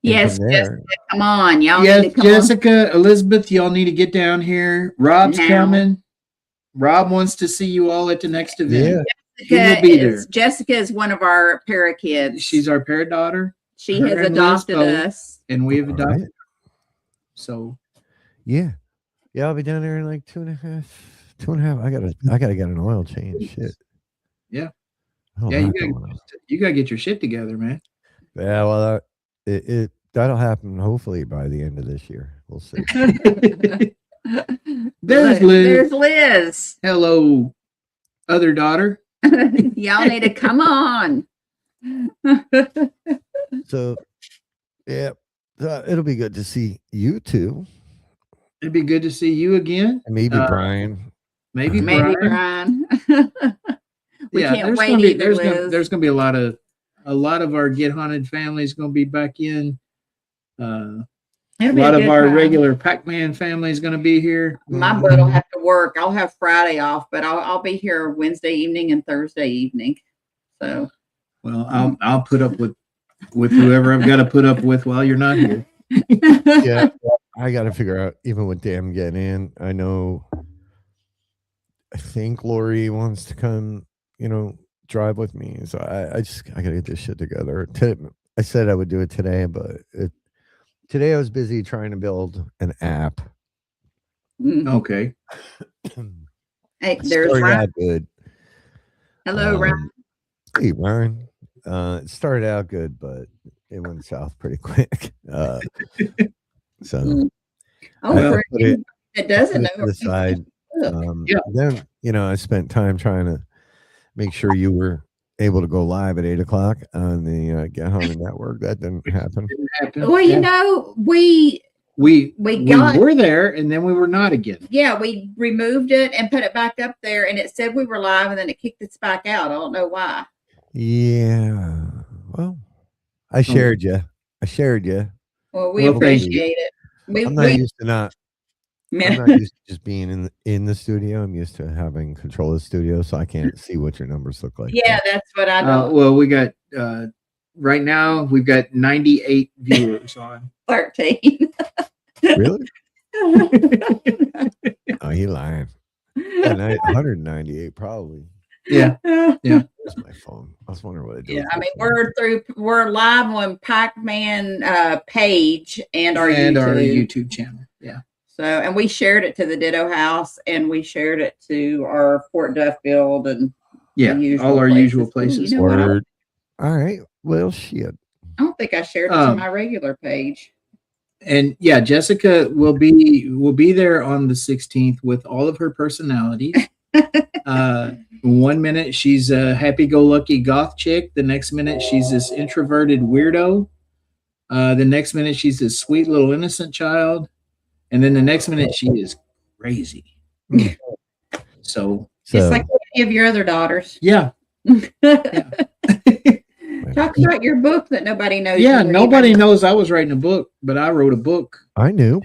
Yes, from there, Jessica, come on. Y'all Yes, need to come Jessica, Elizabeth, y'all need to get down here. Rob's Now. coming. Rob wants to see you all at the next event. yeah, He will be there. Jessica is one of our para kids. She's our parrot daughter, She her has and Liz adopted both. us. and we have All adopted. right. So yeah. I'll be down there in like 2.5. I gotta get an oil change. Shit. Yeah. Oh, yeah, that you gotta get your shit together, man. Yeah, well, that'll happen hopefully by the end of this year. We'll see. There's Liz. There's Liz. Hello, other daughter. Y'all need to come on. So, yeah, it'll be good to see you two. It'd be good to see you again. And maybe Brian. Maybe Maybe Brian. We Yeah, can't wait either, Liz. there's gonna be a lot of our Get Haunted families gonna be back in. A lot of our regular Packman family is gonna be here. My butt will have to work. I'll have Friday off, but I'll be here Wednesday evening and Thursday evening. So, well, I'll put up with whoever I've got to put up with while you're not here. Yeah, I got to figure out even with them getting in. I think Lori wants to come, drive with me. So I got to get this shit together. I said I would do it today, but today I was busy trying to build an app. Okay. Hey, there's Ryan. Good. Hello, Ryan. Hey, Ryan. It started out good, but it went south pretty quick. So for you, it doesn't know. The side. Then I spent time trying to make sure you were able to go live at 8:00 on the Get Haunted Network. That didn't happen. Well, we were there and then we were not again. Yeah, we removed it and put it back up there, and it said we were live, and then it kicked us back out. I don't know why. Yeah. Well, I shared you. Well, we appreciate it. I'm not used to just being in the studio. I'm used to having control of the studio, so I can't see what your numbers look like. Yeah, that's what I know. Well, we got right now we've got 98 viewers on 13. Really? Oh, he lying. 198 probably. Yeah. Where's my phone? I was wondering what it did. Yeah, I mean we're live on Packman page and our YouTube channel. Yeah. So, and we shared it to the Ditto House, and we shared it to our Fort Duffield and all our usual places. Word. All right. Well, shit. I don't think I shared it to my regular page. And yeah, Jessica will be there on the 16th with all of her personalities. 1 minute she's a happy-go-lucky goth chick. The next minute she's this introverted weirdo. The next minute she's this sweet little innocent child. And then the next minute she is crazy. So it's like any of your other daughters. Yeah. Talk about your book that nobody knows. Yeah, nobody knows I was writing a book, but I wrote a book. I knew.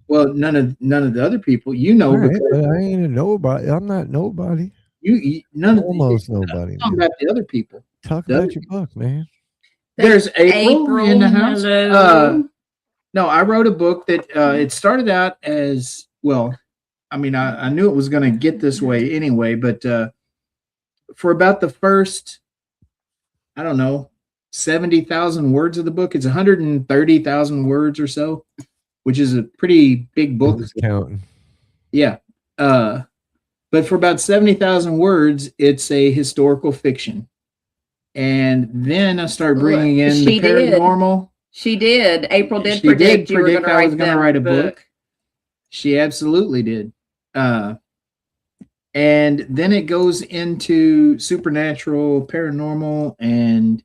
Well, none of the other people, right, but I ain't a nobody. I'm not nobody. Almost nobody. Talk about the other people. Talk about your book, man. There's April in the house. No, I wrote a book that it started out as I knew it was going to get this way anyway, but for about the first, 70,000 words of the book, it's 130,000 words or so, which is a pretty big book. Counting. Yeah. But for about 70,000 words, it's a historical fiction. And then I started bringing in the paranormal. She did. April did predict you were going to write a book. She absolutely did. And then it goes into supernatural, paranormal, and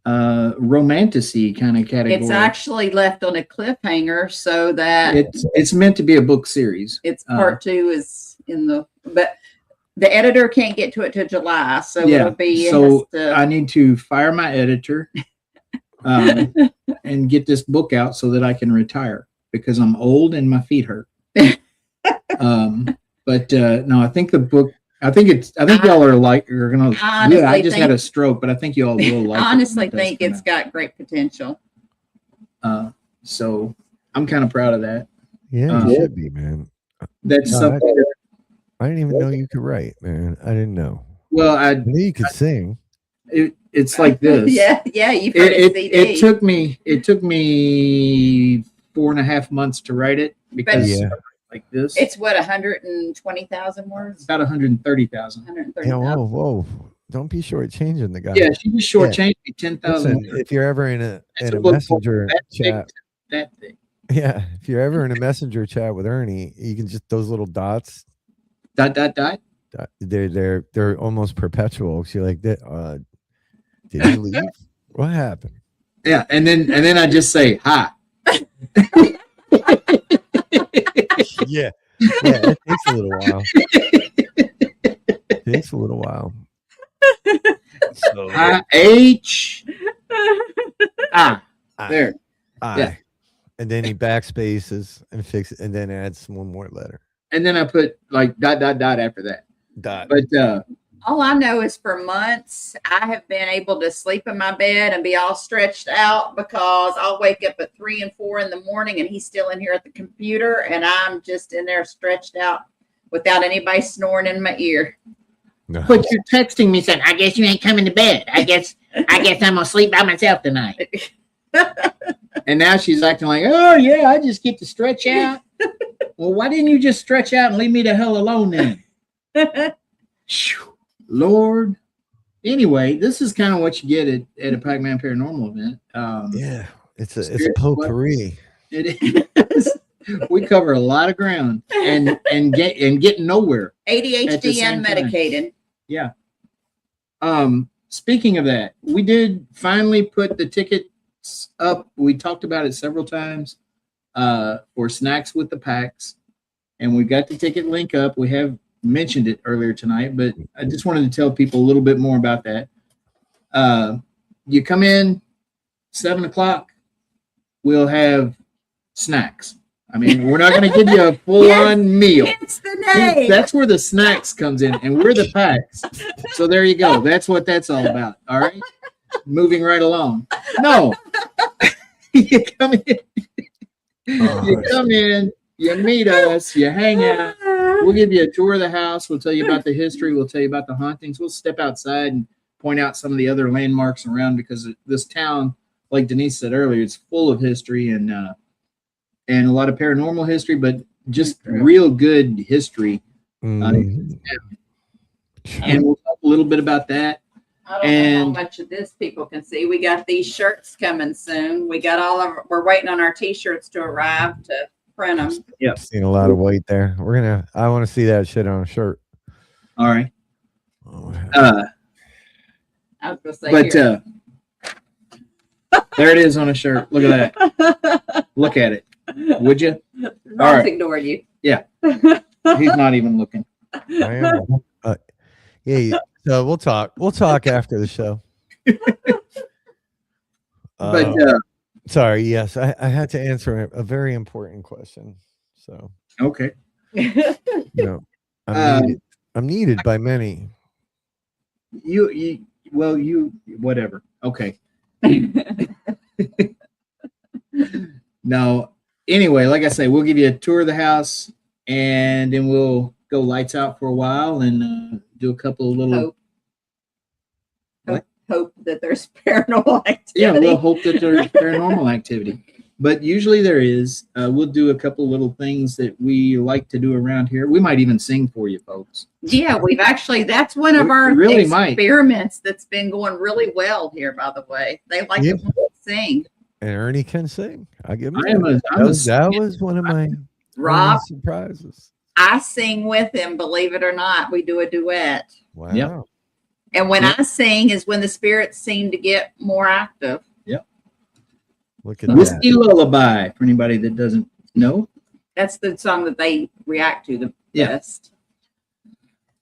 romantasy kind of category. It's actually left on a cliffhanger so that it's meant to be a book series. It's part 2 is but the editor can't get to it till July, so it'll be. So I need to fire my editor and get this book out so that I can retire. because I'm old and my feet hurt. But no, I think the book. I think y'all are gonna. Yeah, I just had a stroke, but I think y'all will like. I honestly think it's got great potential. So I'm kind of proud of that. Yeah, you should be, man. That's something. I didn't even know you could write, man. I didn't know. Well, I knew you could sing. It's like this. yeah. You've heard it took me 4.5 months to write it because like this. It's what 120,000 words. About 130,000. 130,000. Yeah, whoa! Don't be shortchanging the guy. Yeah, she just shortchanged me 10,000. If you're ever in a messenger chat, that thing. Yeah, if you're ever in a messenger chat with Ernie, you can just those little dots. Dot. They're almost perpetual. She's like, did he leave? What happened? Yeah, and then I just say hi. Yeah, it takes a little while. So, H. There. Yeah. And then he backspaces and fixes, and then adds one more letter. And then I put like dot after that. Dot. But all I know is for months I have been able to sleep in my bed and be all stretched out because I'll wake up at 3 and 4 in the morning and he's still in here at the computer and I'm just in there stretched out without anybody snoring in my ear. No. But you're texting me saying, "I guess you ain't coming to bed. I guess I'm gonna sleep by myself tonight." And now she's acting like, "Oh yeah, I just get to stretch out." Well, why didn't you just stretch out and leave me the hell alone then? Lord. Anyway, this is kind of what you get at a Packman Paranormal event. Yeah, it's a potpourri. It is. We cover a lot of ground and get nowhere. ADHD unmedicated. Yeah. Speaking of that, we did finally put the tickets up. We talked about it several times for Snacks with the Packs, and we got the ticket link up. We have mentioned it earlier tonight, but I just wanted to tell people a little bit more about that. You come in 7:00, we'll have snacks. I mean, we're not going to give you a full-on meal. It's the name. That's where the snacks comes in, and we're the packs. So there you go. That's what that's all about. All right? Moving right along. No. You come in. You come in. You meet us. You hang out. We'll give you a tour of the house. We'll tell you about the history. We'll tell you about the hauntings. We'll step outside and point out some of the other landmarks around because this town, like Denise said earlier, it's full of history and a lot of paranormal history, but just real good history. And we'll talk a little bit about that. I don't know how much of this people can see. We got these shirts coming soon. We got we're waiting on our t-shirts to arrive to print them. Yep. Seen a lot of weight there. I want to see that shit on a shirt. All right. I was gonna say, but there it is on a shirt. Look at that. Look at it. Would you? Ron's ignoring you. Yeah. He's not even looking. I am. Yeah. So we'll talk. We'll talk after the show. But sorry. Yes, I had to answer a very important question. So okay. I'm needed by many. You whatever. Okay. No. Anyway, like I say, we'll give you a tour of the house, and then we'll go lights out for a while and do a couple of little hope that there's paranormal activity. Yeah, we'll hope that there's paranormal activity. But usually there is. We'll do a couple little things that we like to do around here. We might even sing for you folks. Yeah, that's one of our experiments that's been going really well here, by the way. They like to sing. And Ernie can sing. I give him that was one of my Rob surprises. I sing with him, believe it or not. We do a duet. Wow. Yep. And when I sing is when the spirits seem to get more active. Yep. Look at Whiskey Lullaby, for anybody that doesn't know. That's the song that they react to the best.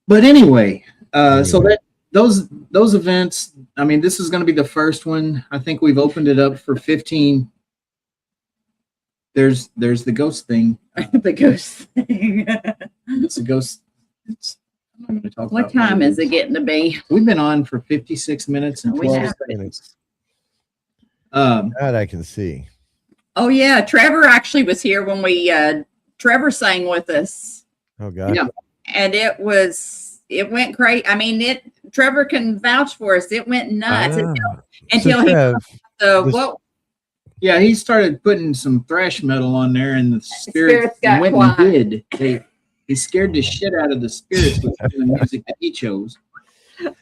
But anyway, so that those events, I mean, this is going to be the first one. I think we've opened it up for 15 there's the ghost thing. The ghost thing. It's a ghost. I'm not going to talk What about time is it getting to be? We've been on for 56 minutes and We 12 have. seconds. That I can see. Oh yeah, Trevor actually was here when we Trevor sang with us, Oh God. Yeah. and it went great. I mean, Trevor can vouch for us. It went nuts until So, he Trev, this- what Yeah, he started putting some thrash metal on there, and the spirits got went quiet. and hid. He scared the shit out of the spirits with some of the music that he chose. so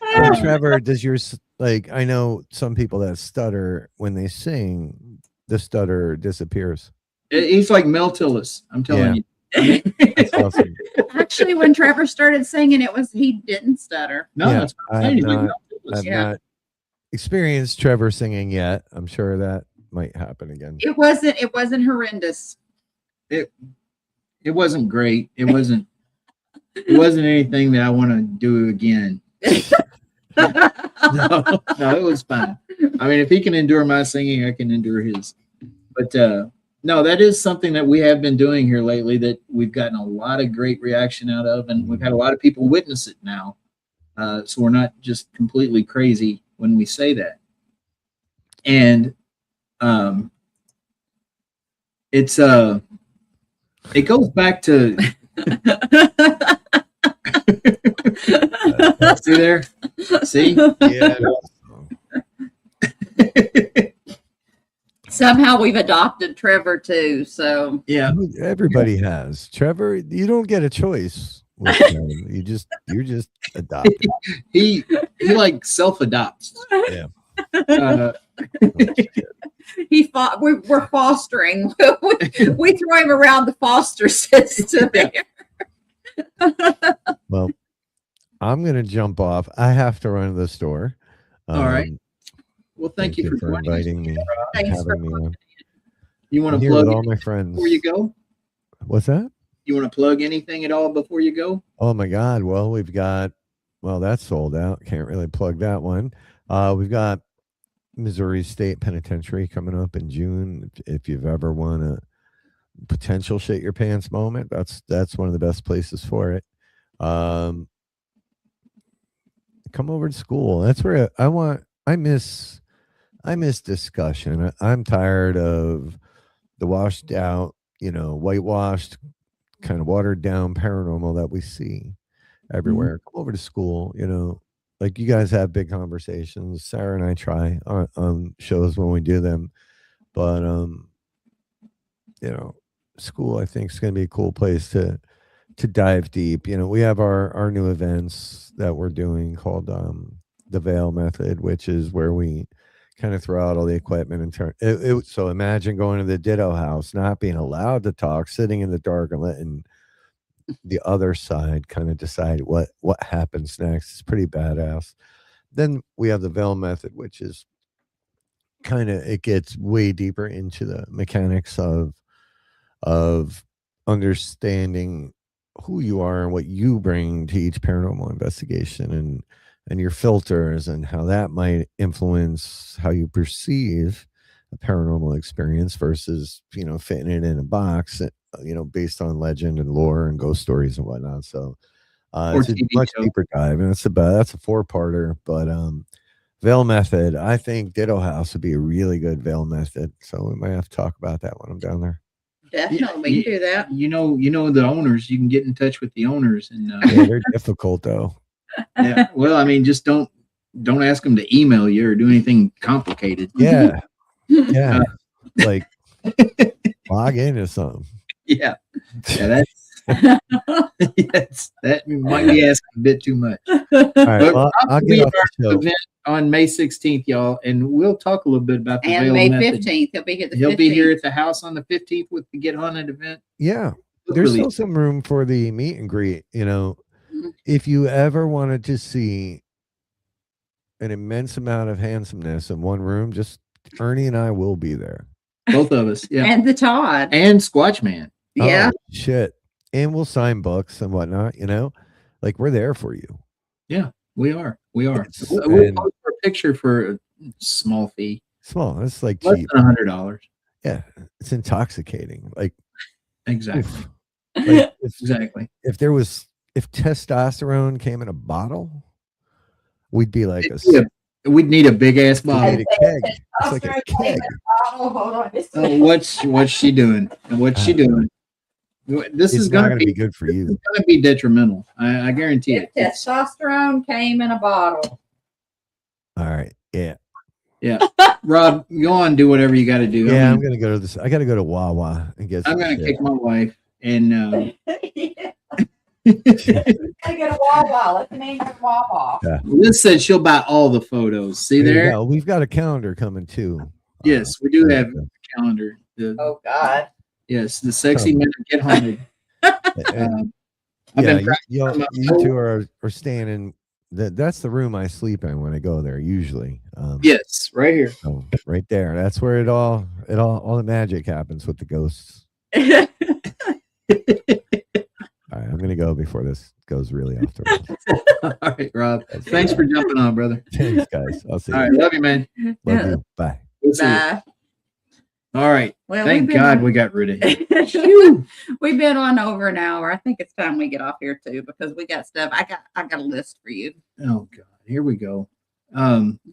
Trevor, does yours like? I know some people that stutter when they sing. The stutter disappears. He's like Mel Tillis. I'm telling you. That's awesome. actually when Trevor started singing, he didn't stutter. No, Yeah, that's what I I'm have saying. He's like not- Mel Tillis. I've Yeah. not experienced Trevor singing yet. I'm sure that might happen again. It wasn't horrendous. It wasn't great. It wasn't anything that I want to do again. No, it was fine. I mean, if he can endure my singing, I can endure his. But no, that is something that we have been doing here lately that we've gotten a lot of great reaction out of, and we've had a lot of people witness it now. So we're not just completely crazy when we say that. And it goes back to see there? See? Yeah. Somehow we've adopted Trevor too. So Yeah. Everybody has. Trevor, you don't get a choice with him. You're just adopted. He like self-adopts. Yeah. he fought. We're fostering. we throw him around the foster system. Well, I'm gonna jump off. I have to run to the store. All right. Well, thank you for inviting me. Thanks for having me on. You want I'm to here plug with all my friends. before you go? What's that? You want to plug anything at all before you go? Oh my God. Well, that's sold out. Can't really plug that one. We've got Missouri State Penitentiary coming up in June. If you've ever won a potential shit your pants moment, that's one of the best places for it. Come over to school. That's where I miss discussion. I'm tired of the washed out, whitewashed, kind of watered down paranormal that we see everywhere. Come over to school, like you guys have big conversations. Sarah and I try on shows when we do them, but school I think is going to be a cool place to dive deep. We have our new events that we're doing called the Veil Method, which is where we kind of throw out all the equipment and turn it. So imagine going to the Ditto house, not being allowed to talk, sitting in the dark and letting the other side kind of decide what happens next. It's pretty badass. Then we have the Veil Method, which is it gets way deeper into the mechanics of understanding who you are and what you bring to each paranormal investigation and your filters and how that might influence how you perceive a paranormal experience versus fitting it in a box based on legend and lore and ghost stories and whatnot. So it's a much deeper dive, and that's a 4-parter. But Veil Method, I think Ditto House would be a really good Veil Method, so we might have to talk about that when I'm down there. Definitely, we can do that. You know the owners. You can get in touch with the owners, and Yeah, they're difficult though. Yeah, well, I mean, just don't ask them to email you or do anything complicated. Yeah, like log into something. Yeah, that's that might be asking a bit too much. All right, well, I'll get off the show. Event on May 16th, y'all, and we'll talk a little bit about the and Veil May Method. 15th, he'll be here. He'll be here at the house on the 15th with the Get Haunted event. Yeah, there's still some room for the meet and greet. If you ever wanted to see an immense amount of handsomeness in one room, just Ernie and I will be there. Both of us, yeah, and the Todd and Squatch Man. Yeah, shit, and we'll sign books and whatnot. Like we're there for you. Yeah, we are. We'll post a picture for a small fee. Small. It's like less cheap. than $100. Yeah, it's intoxicating. Like, Exactly. oof. Like Exactly. if testosterone came in a bottle, we'd be like We'd need a big ass we bottle. need a keg. It's like a keg. Hold on. Oh, what's she doing? And what's she doing? This It's is not going going to be good for you. to be detrimental. I guarantee If it. testosterone came in a bottle. All right. Yeah. Yeah. Rob, go on, do whatever you got to do. Yeah, I'm going to go to this. I got to go to Wawa and get I'm some going to shit. kick my wife and I get a Wawa. Let the name of Wawa. Liz said she'll buy all the photos. See There you there? go. We've got a calendar coming too. Yes, we do have a calendar. Oh God. Yes, the sexy men get haunted. And, I've yeah, been practicing you two are staying in. That's the room I sleep in when I go there usually. Yes, right here. So right there. That's where all the magic happens with the ghosts. All right, I'm gonna go before this goes really off the rails. All right, Rob. Thanks for jumping on, brother. Thanks, guys. I'll see you. All right, love you, man. Love you. Bye. We'll see you. Bye. All right. Well, Thank we've been God on- we got rid of him. We've been on over an hour. I think it's time we get off here too because we got stuff. I got a list for you. Oh God, here we go.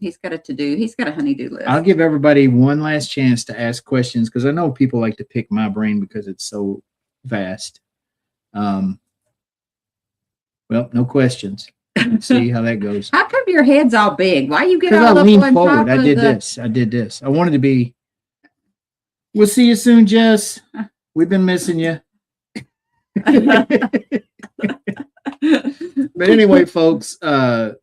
He's got a to-do. He's got a honey-do list. I'll give everybody one last chance to ask questions because I know people like to pick my brain because it's so vast. Well, no questions. See how that goes. How come your head's all big? Why you get Because I all up leaned on top forward. I of did the... this. I did this. I wanted to be. We'll see you soon, Jess. We've been missing you. But anyway, folks, come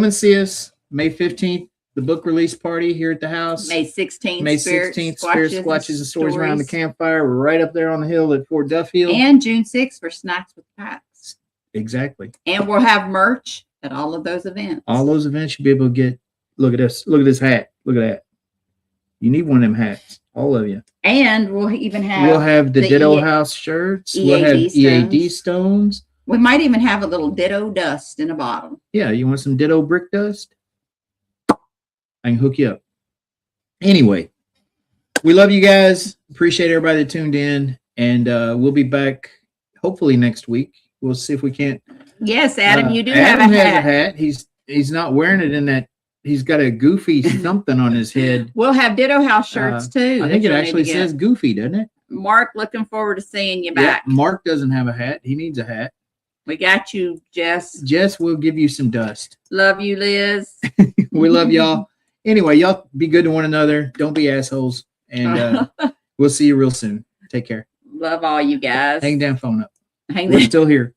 and see us May 15th, the book release party here at the house. May 16th. May Spirit 16th, Spirit Squatches and Stories around the Stories. campfire. We're right up there on the hill at Fort Duffield. And June 6th for Snacks with Packs. Exactly. And we'll have merch at all of those events. All those events you'll be able to get. Look at this. Look at this hat. Look at that. You need one of them hats. All of you. And we'll even have... We'll have the the Ditto E- House shirts. EAD We'll have stones. EAD stones. We might even have a little Ditto dust in a bottle. Yeah, you want some Ditto brick dust? I can hook you up. Anyway, we love you guys. Appreciate everybody that tuned in. And we'll be back hopefully next week. We'll see if we can't. Yes, Adam, you do Adam have a has hat. a hat. He's not wearing it in that. He's got a goofy something on his head. We'll have Ditto House shirts too. I that think it you'll need actually to get. says Goofy, doesn't it? Mark, looking forward to seeing you Yeah, back. Mark doesn't have a hat. He needs a hat. We got you, Jess. Jess will give you some dust. Love you, Liz. We love y'all. Anyway, y'all be good to one another. Don't be assholes. And we'll see you real soon. Take care. Love all you guys. Hang down phone up. Hang We're there. still here.